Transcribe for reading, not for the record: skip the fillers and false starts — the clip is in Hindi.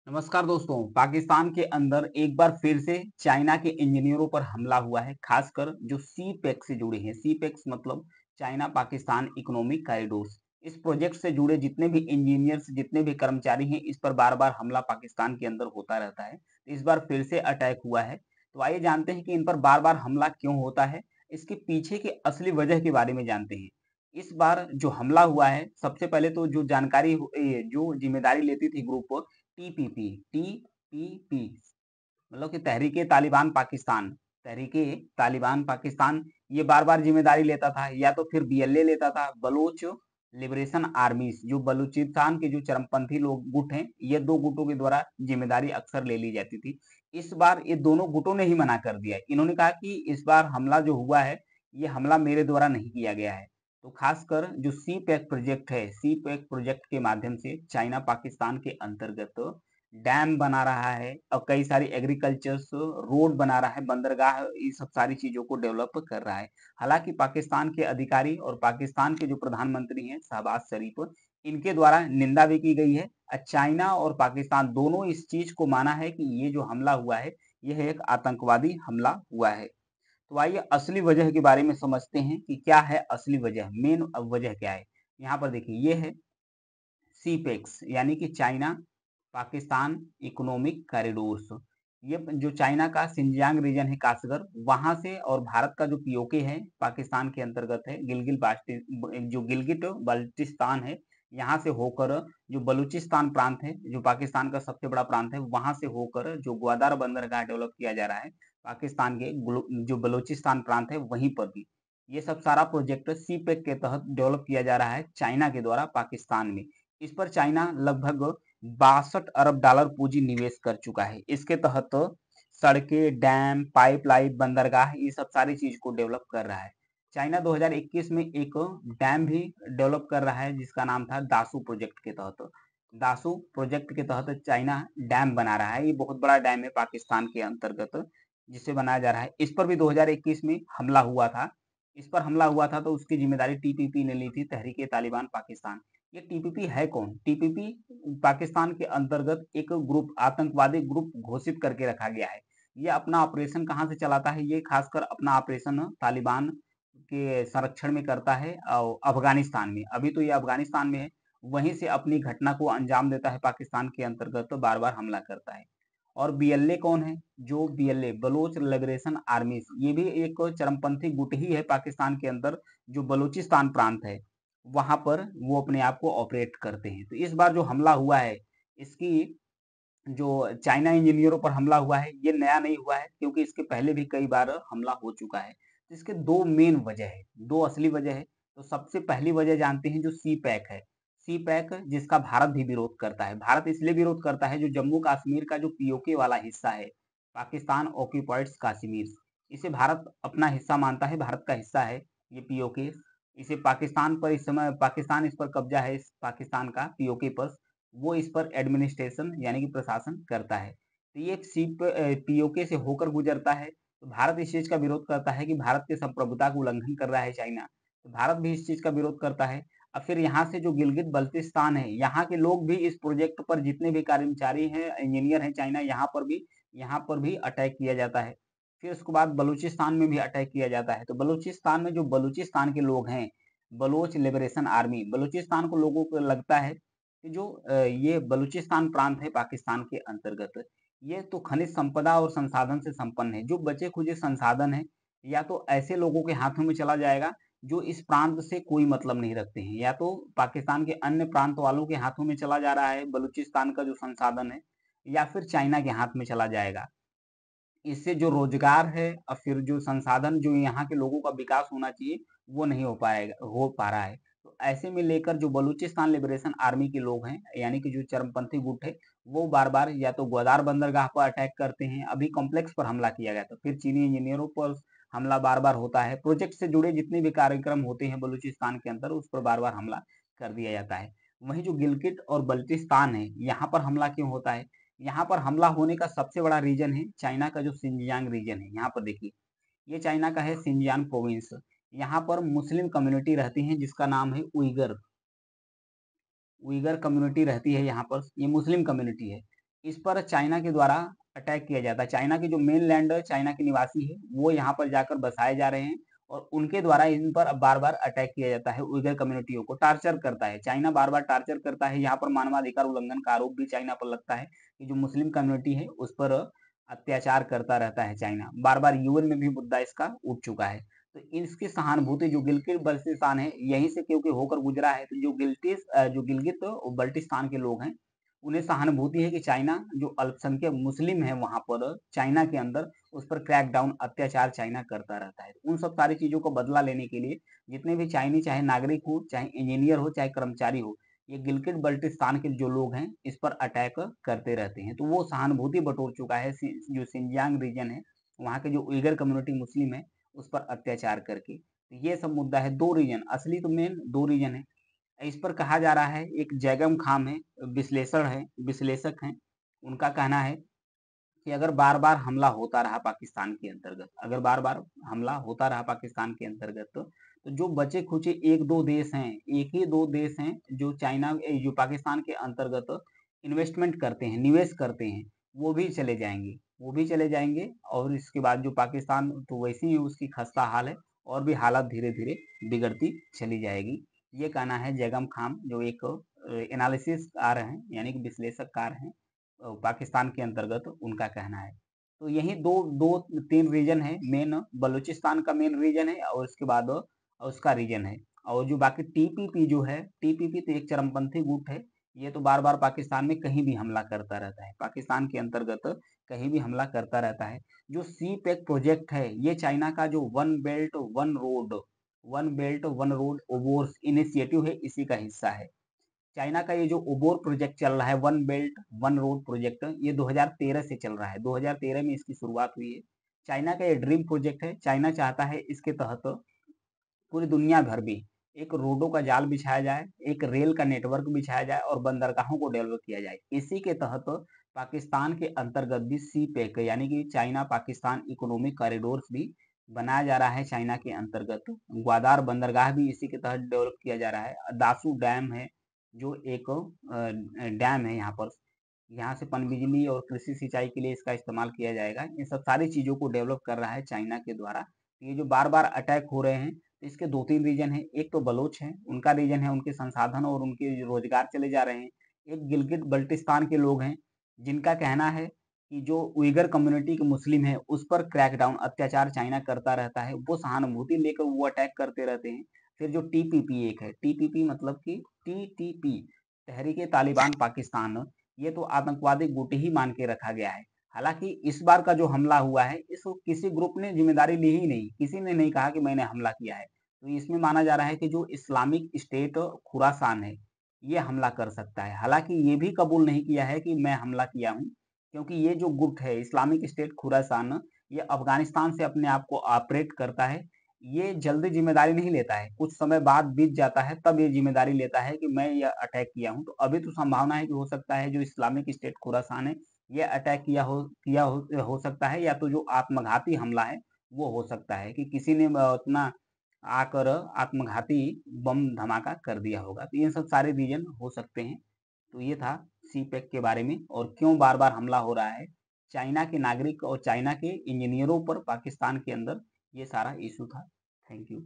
नमस्कार दोस्तों। पाकिस्तान के अंदर एक बार फिर से चाइना के इंजीनियरों पर हमला हुआ है, खासकर जो सी पैक से जुड़े हैं। सी पैक्स मतलब चाइना पाकिस्तान इकोनॉमिक कॉरिडोर्स। इस प्रोजेक्ट से जुड़े जितने भी इंजीनियर्स, जितने भी कर्मचारी हैं, इस पर बार-बार हमला पाकिस्तान के अंदर होता रहता है। इस बार फिर से अटैक हुआ है। तो आइए जानते हैं कि इन पर बार-बार हमला क्यों होता है? इसके पीछे की असली वजह के बारे में जानते हैं। इस बार जो हमला हुआ है, सबसे पहले तो जो जानकारी जो जिम्मेदारी लेती थी ग्रुप टीपीपी टीपीपी मतलब कि तहरीके तालिबान पाकिस्तान, तहरीके तालिबान पाकिस्तान ये बार-बार जिम्मेदारी लेता था, या तो फिर बीएलए लेता था, बलूच लिबरेशन आर्मीज, जो बलूचिस्तान के जो चरमपंथी लोग गुट हैं, ये 2 गुटों के द्वारा जिम्मेदारी अक्सर ले ली जाती थी। इस बार ये दोनों गुटों ने ही मना कर दिया है। इन्होंने कहा कि इस बार हमला जो हुआ है, ये हमला मेरे द्वारा नहीं किया गया है। तो खासकर जो सी पैक प्रोजेक्ट है, सी पैक प्रोजेक्ट के माध्यम से चाइना पाकिस्तान के अंतर्गत डैम बना रहा है और कई सारी एग्रीकल्चर्स रोड बना रहा है, बंदरगाह, ये सब सारी चीज़ों को डेवलप कर रहा है। हालाँकि पाकिस्तान के अधिकारी और पाकिस्तान के जो प्रधानमंत्री हैं शहबाज शरीफ, इनके द्वारा निंदा भी की गई है। चाइना और पाकिस्तान दोनों इस चीज़ को माना है कि ये जो हमला हुआ है, यह एक आतंकवादी हमला हुआ है। तो आइए असली वजह के बारे में समझते हैं कि क्या है असली वजह, मेन वजह क्या है। यहाँ पर देखिए, ये है सीपेक्स यानी कि चाइना पाकिस्तान इकोनॉमिक कॉरिडोर्स। ये जो चाइना का सिंजियांग रीजन है, खासकर वहां से, और भारत का जो पीओके है पाकिस्तान के अंतर्गत है, जो गिलगिट बल्टिस्तान है, यहाँ से होकर जो बलूचिस्तान प्रांत है, जो पाकिस्तान का सबसे बड़ा प्रांत है, वहां से होकर जो ग्वादर बंदरगाह डेवलप किया जा रहा है पाकिस्तान के जो बलूचिस्तान प्रांत है, वहीं पर भी ये सब सारा प्रोजेक्ट सी पैक के तहत डेवलप किया जा रहा है चाइना के द्वारा पाकिस्तान में। इस पर चाइना लगभग 62 अरब डॉलर पूंजी निवेश कर चुका है। इसके तहत सड़कें, डैम, पाइपलाइन, बंदरगाह, ये सब सारी चीज को डेवलप कर रहा है। चाइना 2021 में एक डैम भी डेवलप कर रहा है जिसका नाम था दासू प्रोजेक्ट के तहत। दासू प्रोजेक्ट के तहत चाइना डैम बना रहा है। ये बहुत बड़ा डैम है पाकिस्तान के अंतर्गत जिसे बनाया जा रहा है। इस पर भी 2021 में हमला हुआ था। इस पर हमला हुआ था तो उसकी जिम्मेदारी टीपीपी ने ली थी, तहरीके तालिबान पाकिस्तान। ये टीपीपी है कौन? टीपीपी पाकिस्तान के अंतर्गत एक ग्रुप, आतंकवादी ग्रुप घोषित करके रखा गया है। ये अपना ऑपरेशन कहाँ से चलाता है? ये खासकर अपना ऑपरेशन तालिबान के संरक्षण में करता है और अफगानिस्तान में। अभी तो ये अफगानिस्तान में है, वहीं से अपनी घटना को अंजाम देता है, पाकिस्तान के अंतर्गत तो बार बार हमला करता है। और बीएलए कौन है? जो बीएलए बलोच लिबरेशन आर्मीज, ये भी एक चरमपंथी गुट ही है पाकिस्तान के अंदर, जो बलूचिस्तान प्रांत है वहां पर वो अपने आप को ऑपरेट करते हैं। तो इस बार जो हमला हुआ है, इसकी जो चाइना इंजीनियरों पर हमला हुआ है, ये नया नहीं हुआ है, क्योंकि इसके पहले भी कई बार हमला हो चुका है। तो इसके दो मेन वजह है, दो असली वजह है। तो सबसे पहली वजह जानते हैं, जो सी पैक है। सी पैक जिसका भारत भी विरोध करता है। भारत इसलिए विरोध करता है, जो जम्मू कश्मीर का जो पीओके वाला हिस्सा है, पाकिस्तान ऑक्यूपाइड कश्मीर, इसे भारत अपना हिस्सा मानता है, भारत का हिस्सा है ये पीओके। इसे पाकिस्तान पर इस समय, पाकिस्तान इस पर कब्जा है, इस पाकिस्तान का पीओके पर, वो इस पर एडमिनिस्ट्रेशन यानी कि प्रशासन करता है। तो ये पीओके से होकर गुजरता है। तो भारत इस चीज का विरोध करता है कि भारत के संप्रभुता का उल्लंघन कर रहा है चाइना। तो भारत भी इस चीज का विरोध करता है। अब फिर यहाँ से जो गिलगित बल्तिस्तान है, यहाँ के लोग भी इस प्रोजेक्ट पर, जितने भी कर्मचारी हैं, इंजीनियर हैं चाइना, यहाँ पर भी अटैक किया जाता है। फिर उसके बाद बलूचिस्तान में भी अटैक किया जाता है। तो बलूचिस्तान में जो बलूचिस्तान के लोग हैं, बलोच लिबरेशन आर्मी, बलूचिस्तान को लोगों को लगता है कि जो ये बलूचिस्तान प्रांत है पाकिस्तान के अंतर्गत, ये तो खनिज संपदा और संसाधन से संपन्न है। जो बचे खुचे संसाधन है, या तो ऐसे लोगों के हाथों में चला जाएगा जो इस प्रांत से कोई मतलब नहीं रखते हैं, या तो पाकिस्तान के अन्य प्रांत वालों के हाथों में चला जा रहा है बलूचिस्तान का जो संसाधन है, या फिर चाइना के हाथ में चला जाएगा। इससे जो रोजगार है और फिर जो संसाधन, जो यहाँ के लोगों का विकास होना चाहिए, वो नहीं हो पा रहा है। तो ऐसे में लेकर जो बलूचिस्तान लिबरेशन आर्मी के लोग हैं, यानी कि जो चरमपंथी गुट है, वो बार बार या तो ग्वादार बंदरगाह पर अटैक करते हैं, अभी कॉम्प्लेक्स पर हमला किया गया था, फिर चीनी इंजीनियरों पर हमला बार बार होता है। प्रोजेक्ट से जुड़े जितने भी कार्यक्रम होते हैं बलूचिस्तान के अंदर, उस पर बार बार हमला कर दिया जाता है। वहीं जो गिलगिट और बल्टिस्तान है, यहाँ पर हमला क्यों होता है? यहाँ पर हमला होने का सबसे बड़ा रीजन है चाइना का जो सिंजियांग रीजन है। यहाँ पर देखिए, ये चाइना का है सिंजियांग प्रोविंस। यहाँ पर मुस्लिम कम्युनिटी रहती है जिसका नाम है उइगर। उइगर कम्युनिटी रहती है यहाँ पर, ये मुस्लिम कम्युनिटी है। इस पर चाइना के द्वारा अटैक किया जाता है। चाइना के जो मेनलैंड चाइना के निवासी है, वो यहाँ पर जाकर बसाए जा रहे हैं और उनके द्वारा इन पर बार-बार अटैक किया जाता है, उइगर कम्युनिटियों को टार्चर करता है। चाइना बार-बार टार्चर करता है, यहाँ पर मानवाधिकार उल्लंघन का आरोप भी चाइना पर लगता है कि जो मुस्लिम कम्युनिटी है, उस पर अत्याचार करता रहता है चाइना। बार-बार यूएन में भी मुद्दा इसका उठ चुका है। तो इसकी सहानुभूति जो गिलगित बल्टिस्तान है, यहीं से क्योंकि होकर गुजरा है, तो जो गिलगित बल्टिस्तान के लोग हैं, उन्हें सहानुभूति है कि चाइना जो अल्पसंख्यक मुस्लिम है वहाँ पर चाइना के अंदर, उस पर क्रैकडाउन अत्याचार चाइना करता रहता है। उन सब सारी चीज़ों को बदला लेने के लिए जितने भी चाइनी चाहे नागरिक हो, चाहे इंजीनियर हो, चाहे कर्मचारी हो, ये गिलगित बल्टिस्तान के जो लोग हैं इस पर अटैक करते रहते हैं। तो वो सहानुभूति बटोर चुका है जो सिंजियांग रीजन है, वहाँ के जो उइगर कम्युनिटी मुस्लिम है, उस पर अत्याचार करके। तो ये सब मुद्दा है, 2 रीजन असली तो मेन 2 रीजन है। इस पर कहा जा रहा है एक जैगम खाम है, विश्लेषक हैं, उनका कहना है कि अगर बार-बार हमला होता रहा पाकिस्तान के अंतर्गत, अगर बार-बार हमला होता रहा पाकिस्तान के अंतर्गत, तो जो बचे-खुचे 1-2 देश हैं, 1 ही 2 देश हैं जो जो पाकिस्तान के अंतर्गत इन्वेस्टमेंट करते हैं, निवेश करते हैं, वो भी चले जाएँगे। वो भी चले जाएँगे और इसके बाद जो पाकिस्तान तो वैसे ही उसकी खस्ता हाल है और भी हालत धीरे-धीरे बिगड़ती चली जाएगी। ये कहना है जैगम खाम जो एक एनालिसिसकार हैं, यानी कि विश्लेषककार हैं पाकिस्तान के अंतर्गत उनका कहना है। तो यही 2-3 रीजन है मेन बलूचिस्तान का मेन रीजन है और उसके बाद उसका रीजन है। और जो बाकी टीपीपी जो है, टीपीपी तो एक चरमपंथी गुट है। ये तो बार-बार पाकिस्तान में कहीं भी हमला करता रहता है। पाकिस्तान के अंतर्गत कहीं भी हमला करता रहता है। जो सी पैक प्रोजेक्ट है, ये चाइना का जो one belt one road OBOR's initiative है, इसी का हिस्सा है। चाइना का ये जो ओबोर प्रोजेक्ट चल रहा है, one belt one road project, ये 2013 से चल रहा है। 2013 में इसकी शुरुआत हुई है। चाइना का ये ड्रीम प्रोजेक्ट है। चाइना चाहता है इसके तहत पूरी दुनिया भर में एक रोडों का जाल बिछाया जाए, एक रेल का नेटवर्क बिछाया जाए और बंदरगाहों को डेवलप किया जाए। इसी के तहत पाकिस्तान के अंतर्गत भी सी पैक यानी कि चाइना पाकिस्तान इकोनॉमिक कॉरिडोर्स भी बनाया जा रहा है चाइना के अंतर्गत। ग्वादार बंदरगाह भी इसी के तहत डेवलप किया जा रहा है। दासू डैम है जो एक डैम है यहाँ पर, यहाँ से पनबिजली और कृषि सिंचाई के लिए इसका इस्तेमाल किया जाएगा। इन सब सारी चीज़ों को डेवलप कर रहा है चाइना के द्वारा। ये जो बार-बार अटैक हो रहे हैं, इसके 2-3 रीज़न हैं। एक तो बलोच हैं, उनका रीज़न है उनके संसाधन और उनके रोज़गार चले जा रहे हैं। एक गिलगित बल्टिस्तान के लोग हैं, जिनका कहना है कि जो उइगर कम्युनिटी के मुस्लिम हैं, उस पर क्रैकडाउन अत्याचार चाइना करता रहता है। वो सहानुभूति लेकर वो अटैक करते रहते हैं। फिर जो टीपीपी एक है, टीपीपी मतलब कि टीटीपी, तहरीक-ए-तालिबान पाकिस्तान, ये तो आतंकवादी गुट ही मान के रखा गया है। हालाँकि इस बार का जो हमला हुआ है, इसको किसी ग्रुप ने ज़िम्मेदारी ली ही नहीं। किसी ने नहीं कहा कि मैंने हमला किया है। तो इसमें माना जा रहा है कि जो इस्लामिक स्टेट खुरासान है, ये हमला कर सकता है। हालाँकि ये भी कबूल नहीं किया है कि मैं हमला किया हूँ, क्योंकि ये जो गुट है इस्लामिक स्टेट खुरासान, ये अफ़गानिस्तान से अपने आप को ऑपरेट करता है। ये जल्दी ज़िम्मेदारी नहीं लेता है, कुछ समय बाद बीत जाता है तब ये ज़िम्मेदारी लेता है कि मैं ये अटैक किया हूँ। तो अभी तो संभावना है कि हो सकता है जो इस्लामिक स्टेट खुरासान है, ये अटैक हो सकता है या तो जो आत्मघाती हमला है, वो हो सकता है कि किसी ने अपना आकर आत्मघाती बम धमाका कर दिया होगा। तो ये सब सारे रीज़न हो सकते हैं। तो ये था सी-पैक के बारे में और क्यों बार-बार हमला हो रहा है। चाइना के नागरिक और चाइना के इंजीनियरों पर पाकिस्तान के अंदर, ये सारा इश्यू था। Thank you.